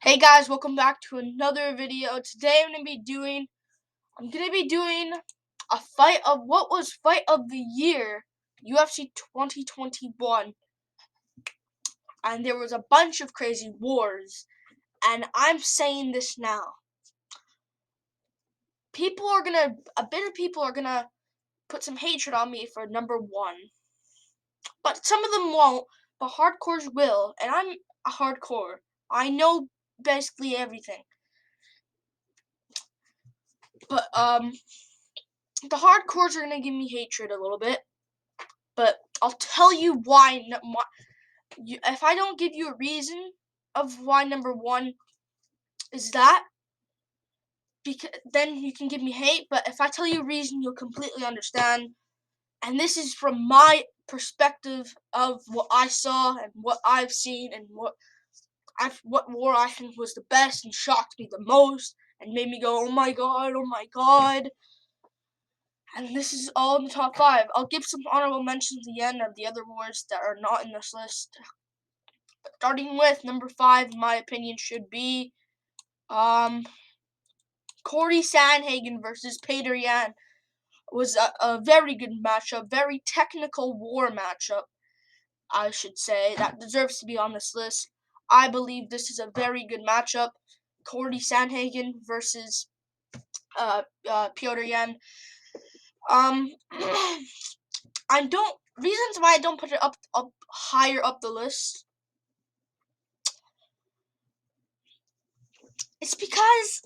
Hey guys, welcome back to another video. Today I'm gonna be doing a fight of what was fight of the year, UFC 2021, and there was a bunch of crazy wars. And I'm saying this now: a bit of people are gonna put some hatred on me for number one, but some of them won't. But hardcores will, and I'm a hardcore. I know basically everything, but the hardcores are gonna give me hatred a little bit, but I'll tell you why. If I don't give you a reason of why number one is that, because then you can give me hate. But if I tell you a reason, you'll completely understand. And this is from my perspective of what I saw and what I've seen and what war I think was the best and shocked me the most and made me go, oh my god, oh my god. And this is all in the top 5. I'll give some honorable mentions at the end of the other wars that are not in this list. But starting with number 5, in my opinion, should be Courtney Sandhagen versus Pyotr. Was a very good matchup, very technical war matchup, I should say, that deserves to be on this list. I believe this is a very good matchup. Courtney Sandhagen versus Pyotr. Reasons why I don't put it up higher up the list. It's because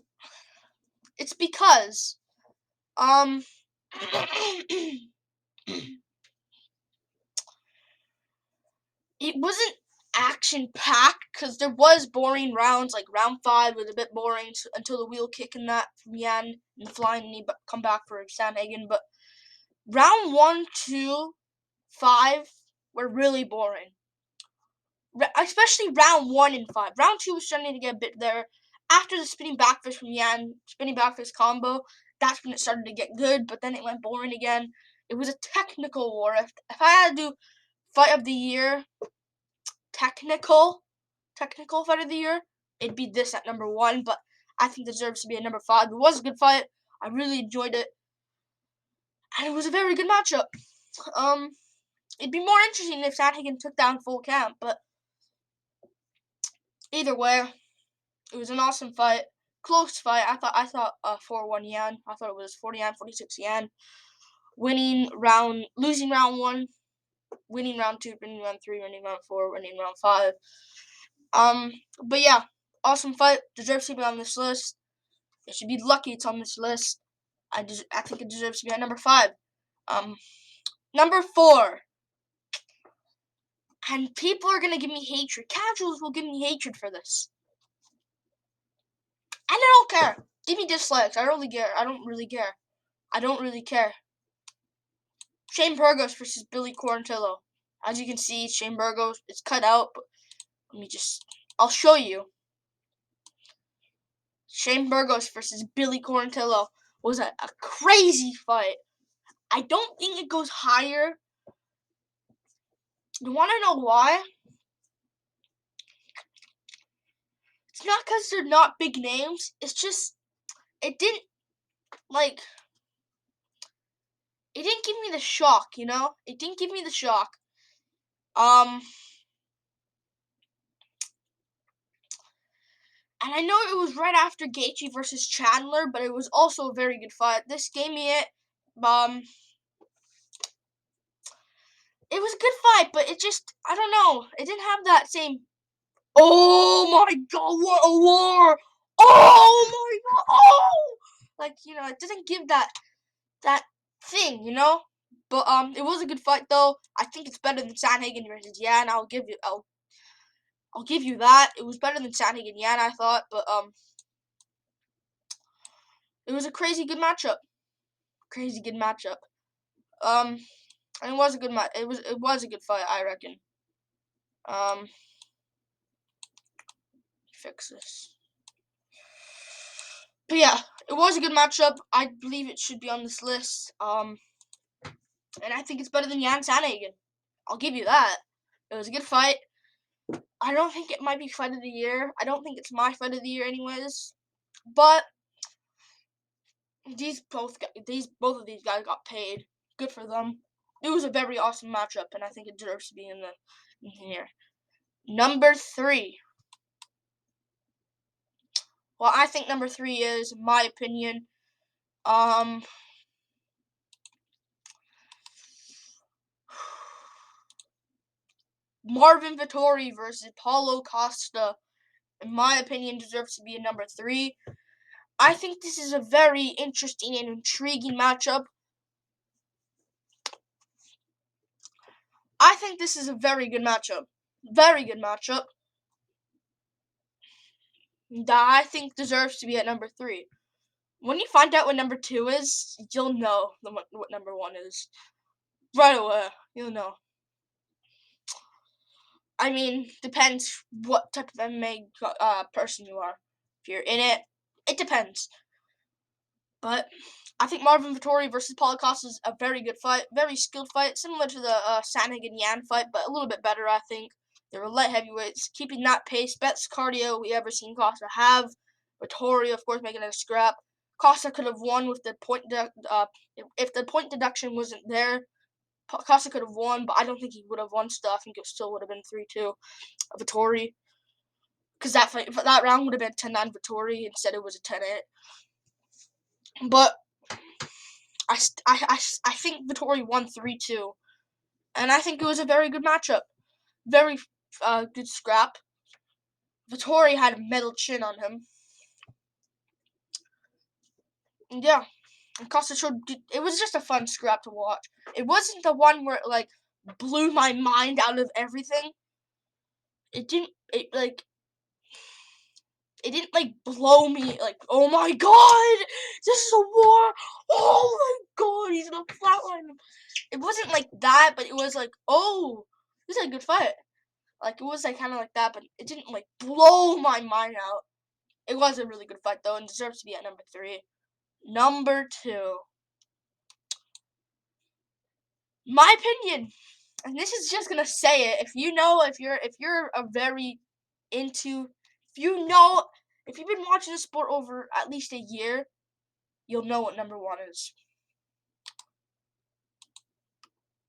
it wasn't action packed because there was boring rounds. Like round 5 was a bit boring until the wheel kick and that from Yan and the flying knee come back for Sandhagen. But round 1, 2, 5 were really boring. Especially round 1 and 5. Round 2 was starting to get a bit there. After the spinning back fist from Yan, spinning back fist combo, that's when it started to get good, but then it went boring again. It was a technical war. If I had to do fight of the year, technical fight of the year, it'd be this at number 1, but I think it deserves to be at number 5. It was a good fight. I really enjoyed it. And it was a very good matchup. It'd be more interesting if Sandhagen took down full camp, but either way, it was an awesome fight. Close fight. I thought 4-1 Yan. I thought it was 40 Yan, 46 Yan. Losing round 1, winning round 2, winning round 3, winning round 4, winning round 5. But yeah, awesome fight. Deserves to be on this list. It should be lucky it's on this list. I think it deserves to be at number 5. Number 4. And people are gonna give me hatred. Casuals will give me hatred for this. And I don't care. Give me dislikes. I don't really care. Shane Burgos versus Billy Quarantillo. As you can see, Shane Burgos, it's cut out, but I'll show you. Shane Burgos versus Billy Quarantillo was a crazy fight. I don't think it goes higher. You want to know why? It's not because they're not big names. It's just, it didn't give me the shock, you know? It didn't give me the shock. And I know it was right after Gaichi versus Chandler, but it was also a very good fight. This gave me it. It was a good fight, but it just, I don't know. It didn't have that same, oh my god, what a war! Oh my god, oh! It didn't give that thing, you know? But it was a good fight though. I think it's better than Sandhagen versus Yan. I'll give you that. It was better than Sandhagen Yan, I thought, but it was a crazy good matchup. And it was a good match. It was a good fight, I reckon. Fix this. But yeah, it was a good matchup. I believe it should be on this list. And I think it's better than Yan Sandhagen. I'll give you that. It was a good fight. I don't think it might be fight of the year. I don't think it's my fight of the year anyways. But both of these guys got paid. Good for them. It was a very awesome matchup, and I think it deserves to be in here. Number 3. Well, I think number 3 is, in my opinion, Marvin Vettori versus Paulo Costa, in my opinion, deserves to be a number 3. I think this is a very interesting and intriguing matchup. I think this is a very good matchup. Very good matchup. That I think deserves to be at number 3. When you find out what number 2 is, you'll know what number 1 is. Right away, you'll know. I mean, depends what type of MMA person you are. If you're in it, it depends. But I think Marvin Vettori versus Paulo Costa is a very good fight, very skilled fight, similar to the Sandhagen Yan fight, but a little bit better, I think. They were light heavyweights, keeping that pace, best cardio we ever seen Costa have. Vettori, of course, making it a scrap. Costa could have won with the point. If the point deduction wasn't there, Costa could have won, but I don't think he would have won still. I think it still would have been 3-2 Vettori. Because that round would have been 10-9 Vettori. Instead, it was a 10-8. But I think Vettori won 3-2. And I think it was a very good matchup. Very good scrap. Vettori had a metal chin on him. And yeah. And Costa showed it was just a fun scrap to watch. It wasn't the one where it blew my mind out of everything. It didn't blow me oh my god, this is a war. Oh my god, he's gonna flatline him. It wasn't like that, but it was oh, this is a good fight. It was kind of like that, but it didn't blow my mind out. It was a really good fight though, and deserves to be at number 3. Number 2. My opinion, and this is just gonna say it. If you're a very into, if you've been watching the sport over at least a year, you'll know what number 1 is.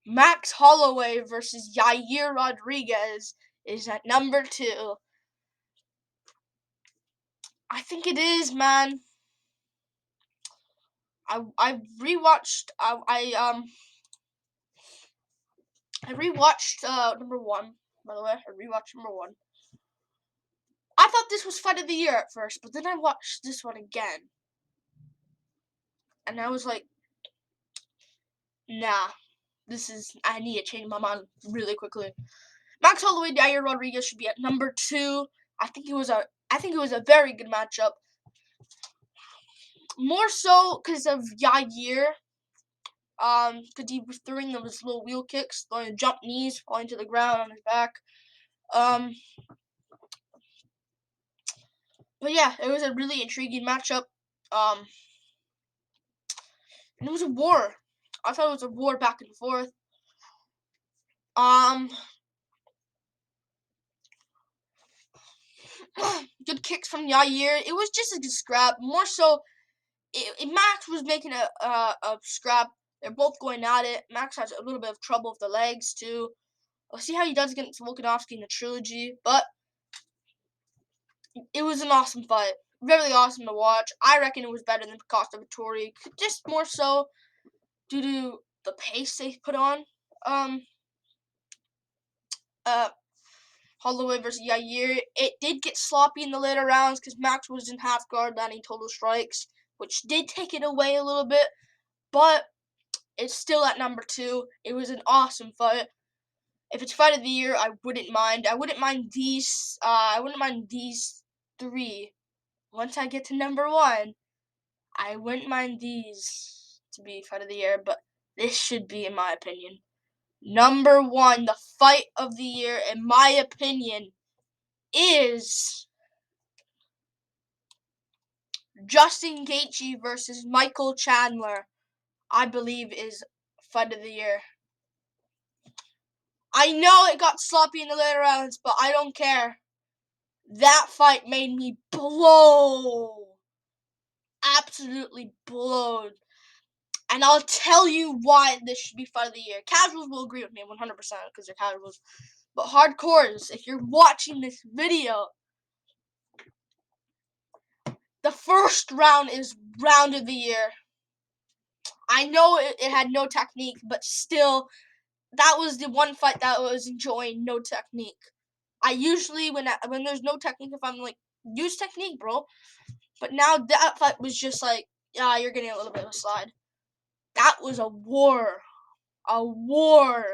Max Holloway versus Yair Rodriguez is at number 2. I think it is, man. I rewatched number 1. By the way, I rewatched number 1. I thought this was fight of the year at first, but then I watched this one again, and I was like, nah, I need to change my mind really quickly. Max Holloway, Yair Rodriguez should be at number 2. I think it was a very good matchup. More so because of Yair. Because he was throwing those little wheel kicks, throwing jump knees, falling to the ground on his back. But yeah, it was a really intriguing matchup. And it was a war. I thought it was a war back and forth. Good kicks from Yair. It was just a good scrap. More so, Max was making a scrap. They're both going at it. Max has a little bit of trouble with the legs too. We'll see how he does against Volkanovski in the trilogy. But it was an awesome fight. Really awesome to watch. I reckon it was better than Costa Vettori. Just more so due to the pace they put on. Holloway versus Yair. It did get sloppy in the later rounds because Max was in half guard landing total strikes, which did take it away a little bit. But it's still at number 2. It was an awesome fight. If it's fight of the year, I wouldn't mind. I wouldn't mind these 3. Once I get to number 1, I wouldn't mind these to be fight of the year, but this should be, in my opinion, number 1. The fight of the year, in my opinion, is Justin Gaichi versus Michael Chandler. I believe is fight of the year. I know it got sloppy in the later rounds, but I don't care. That fight made me blow. Absolutely blown. And I'll tell you why this should be fight of the year. Casuals will agree with me 100% because they're casuals. But hardcores, if you're watching this video, the first round is round of the year. I know it had no technique, but still, that was the one fight that I was enjoying. No technique. I usually, when there's no technique, if I'm like, use technique, bro. But now that fight was just like, yeah, you're getting a little bit of a slide. That was a war. A war.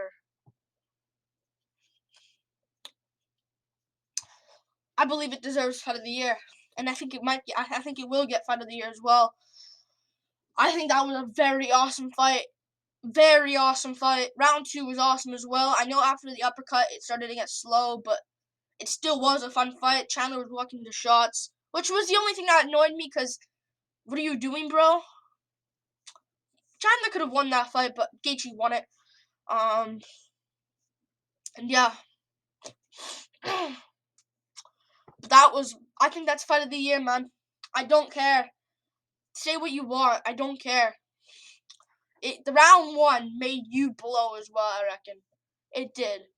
I believe it deserves fight of the year. And I think it might. I think it will get fight of the year as well. I think that was a very awesome fight. Very awesome fight. Round 2 was awesome as well. I know after the uppercut it started to get slow, but it still was a fun fight. Chandler was walking the shots, which was the only thing that annoyed me because, what are you doing, bro? Chandler could have won that fight, but Gaichi won it. And yeah. I think that's fight of the year, man. I don't care. Say what you want. I don't care. The round 1 made you blow as well, I reckon. It did.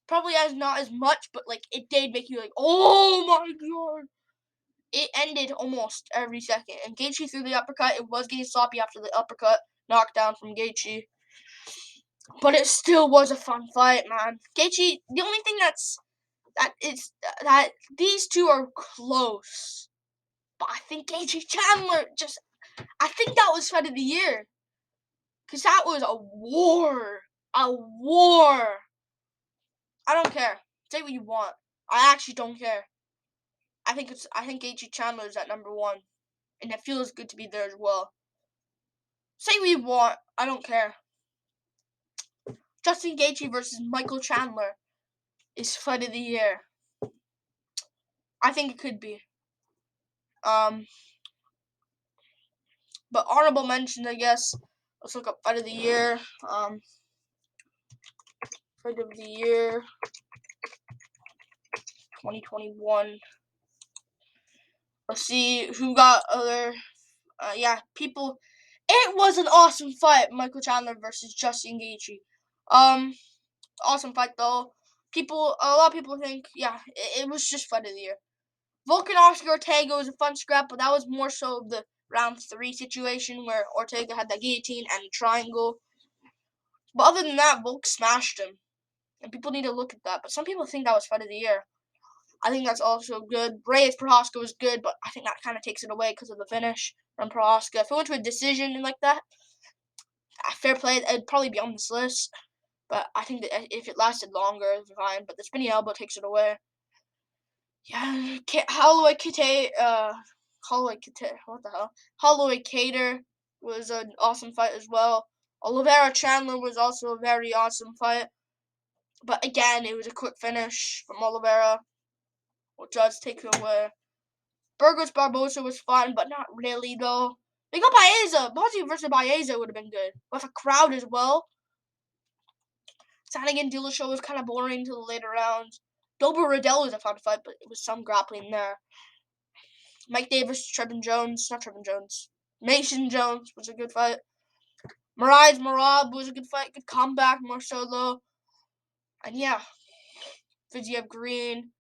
Probably not as much, but like it did make you like, oh my god. It ended almost every second. And Gaichi threw the uppercut. It was getting sloppy after the uppercut knockdown from Gaichi. But it still was a fun fight, man. Gaichi, the only thing that these two are close. But I think Gaichi Chandler I think that was fight of the year. Because that was a war. A war. I don't care. Say what you want. I actually don't care. I think Gaichi Chandler is at number 1. And it feels good to be there as well. Say what you want. I don't care. Justin Gaichi versus Michael Chandler is fight of the year. I think it could be. But honorable mentions, I guess. Let's look up fight of the year. Fight of the year 2021. Let's see who got other. People. It was an awesome fight, Michael Chandler versus Justin Gaichi. Awesome fight though. A lot of people think, it was just fight of the year. Volkanovski Ortega was a fun scrap, but that was more so the round 3 situation where Ortega had that guillotine and triangle. But other than that, Volk smashed him. And people need to look at that. But some people think that was fight of the year. I think that's also good. Reyes Prohaska was good, but I think that kind of takes it away because of the finish from Prohaska. If it went to a decision like that, fair play, it'd probably be on this list. But I think that if it lasted longer, it's fine. But the spinning elbow takes it away. Yeah, Holloway Cater was an awesome fight as well. Oliveira Chandler was also a very awesome fight. But again, it was a quick finish from Oliveira, which does take it away. Burgos Barbosa was fun, but not really though. They got Baeza. Bozzi versus Baeza would have been good. With a crowd as well. Sandhagen Dillashaw was kind of boring until the later rounds. Dober Riddell was a fun fight, but it was some grappling there. Mike Davis, Mason Jones was a good fight. Miraj Marab was a good fight. Good comeback, more so though. And yeah, Fiziev Green.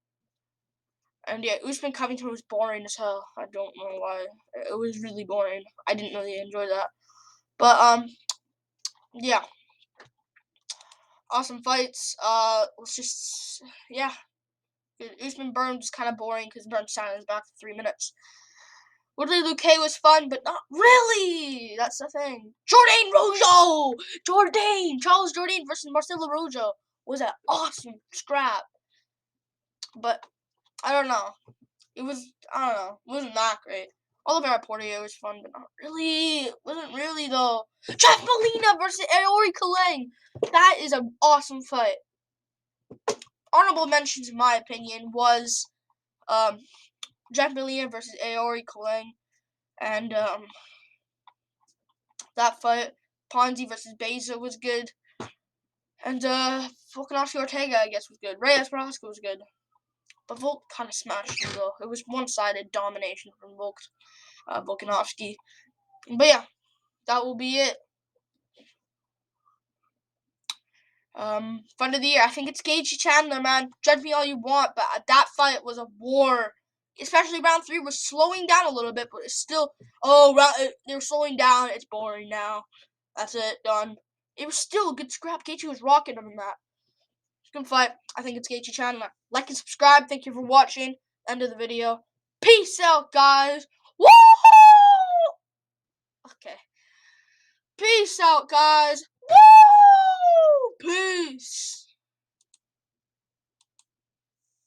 And yeah, Usman Covington was boring as hell. I don't know why. It was really boring. I didn't really enjoy that. But yeah. Awesome fights. Usman Burns was kind of boring because Burns sat on his back for 3 minutes. Woodley Luque was fun, but not really. That's the thing. Charles Jourdain versus Marcelo Rojo was an awesome scrap. But I don't know. It wasn't that great. Oliveira Portillo was fun, but not really. It wasn't really though. Jeff Molina versus Aori Kaleng. That is an awesome fight. Honorable mentions, in my opinion, was Jeff Molina versus Aori Kaleng, and that fight. Ponzi versus Beza was good. And Volkanovski Ortega, I guess, was good. Reyes Prohaska was good. But Volk kind of smashed him, though. It was one-sided domination from Volkanovski. But yeah, that will be it. Fight of the year. I think it's Gaichi Chandler, man. Judge me all you want, but that fight was a war. Especially round 3 was slowing down a little bit, but it's still. They're slowing down. It's boring now. That's it. Done. It was still a good scrap. Gaichi was rocking him in that. Good fight. I think it's Gaichi Chandler. Like and subscribe. Thank you for watching. End of the video. Peace out, guys. Woohoo! Okay. Peace out, guys. Woo! Peace.